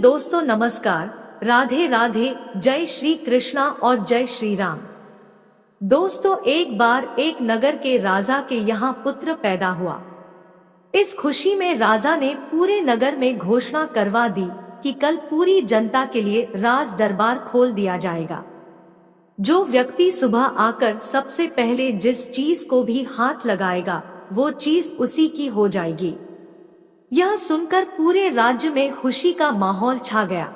दोस्तों नमस्कार, राधे राधे, जय श्री कृष्णा और जय श्री राम। दोस्तों एक बार एक नगर के राजा के यहाँ पुत्र पैदा हुआ। इस खुशी में राजा ने पूरे नगर में घोषणा करवा दी कि कल पूरी जनता के लिए राज दरबार खोल दिया जाएगा। जो व्यक्ति सुबह आकर सबसे पहले जिस चीज को भी हाथ लगाएगा वो चीज उसी की हो जाएगी। यह सुनकर पूरे राज्य में खुशी का माहौल छा गया।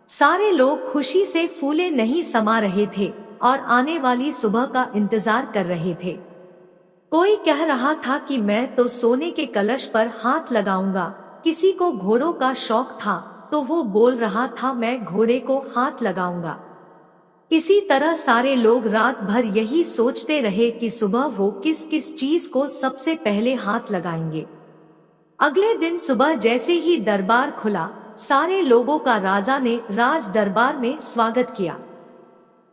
सारे लोग खुशी से फूले नहीं समा रहे थे और आने वाली सुबह का इंतजार कर रहे थे। कोई कह रहा था कि मैं तो सोने के कलश पर हाथ लगाऊंगा। किसी को घोड़ों का शौक था तो वो बोल रहा था मैं घोड़े को हाथ लगाऊंगा। इसी तरह सारे लोग रात भर यही सोचते रहे कि सुबह वो किस किस चीज को सबसे पहले हाथ लगाएंगे। अगले दिन सुबह जैसे ही दरबार खुला, सारे लोगों का राजा ने राज दरबार में स्वागत किया।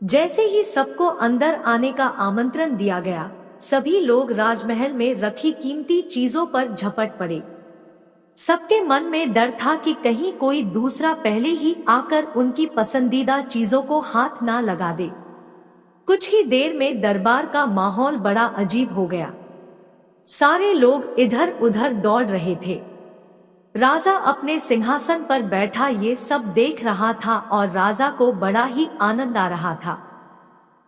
जैसे ही सबको अंदर आने का आमंत्रण दिया गया, सभी लोग राजमहल में रखी कीमती चीजों पर झपट पड़े। सबके मन में डर था कि कहीं कोई दूसरा पहले ही आकर उनकी पसंदीदा चीजों को हाथ ना लगा दे। कुछ ही देर में दरबार का माहौल बड़ा अजीब हो गया। सारे लोग इधर उधर दौड़ रहे थे। राजा अपने सिंहासन पर बैठा ये सब देख रहा था और राजा को बड़ा ही आनंद आ रहा था।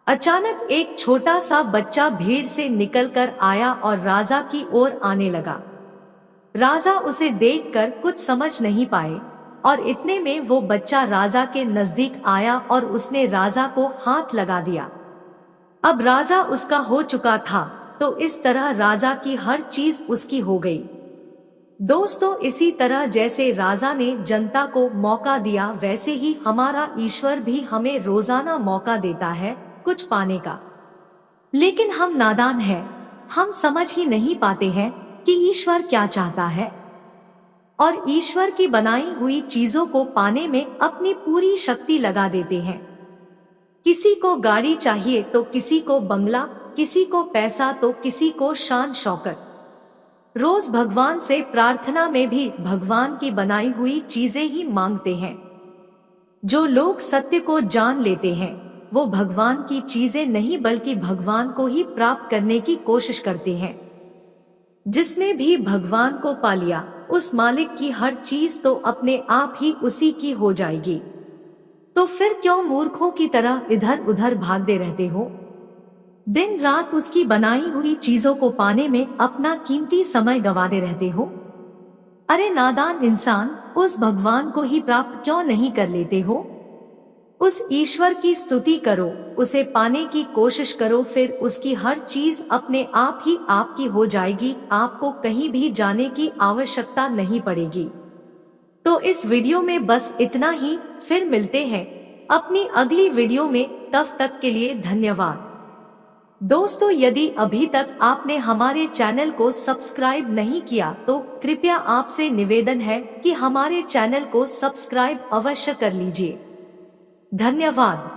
अचानक एक छोटा सा बच्चा भीड़ से निकलकर आया और राजा की ओर आने लगा। राजा उसे देखकर कुछ समझ नहीं पाए और इतने में वो बच्चा राजा के नजदीक आया और उसने राजा को हाथ लगा दिया। अब राजा उसका हो चुका था, तो इस तरह राजा की हर चीज उसकी हो गई। दोस्तों इसी तरह जैसे राजा ने जनता को मौका दिया, वैसे ही हमारा ईश्वर भी हमें रोजाना मौका देता है कुछ पाने का। लेकिन हम नादान हैं, हम समझ ही नहीं पाते हैं कि ईश्वर क्या चाहता है और ईश्वर की बनाई हुई चीजों को पाने में अपनी पूरी शक्ति लगा देते हैं। किसी को गाड़ी चाहिए तो किसी को बंगला, किसी को पैसा तो किसी को शान शौकत। रोज भगवान से प्रार्थना में भी भगवान की बनाई हुई चीजें ही मांगते हैं। जो लोग सत्य को जान लेते हैं वो भगवान की चीजें नहीं बल्कि भगवान को ही प्राप्त करने की कोशिश करते हैं। जिसने भी भगवान को पा लिया उस मालिक की हर चीज तो अपने आप ही उसी की हो जाएगी। तो फिर क्यों मूर्खों की तरह इधर उधर भागते रहते हो? दिन रात उसकी बनाई हुई चीजों को पाने में अपना कीमती समय गंवाते रहते हो। अरे नादान इंसान, उस भगवान को ही प्राप्त क्यों नहीं कर लेते हो? उस ईश्वर की स्तुति करो, उसे पाने की कोशिश करो, फिर उसकी हर चीज अपने आप ही आपकी हो जाएगी। आपको कहीं भी जाने की आवश्यकता नहीं पड़ेगी। तो इस वीडियो में बस इतना ही, फिर मिलते हैं अपनी अगली वीडियो में। तब तक के लिए धन्यवाद। दोस्तों यदि अभी तक आपने हमारे चैनल को सब्सक्राइब नहीं किया तो कृपया आपसे निवेदन है कि हमारे चैनल को सब्सक्राइब अवश्य कर लीजिए। धन्यवाद।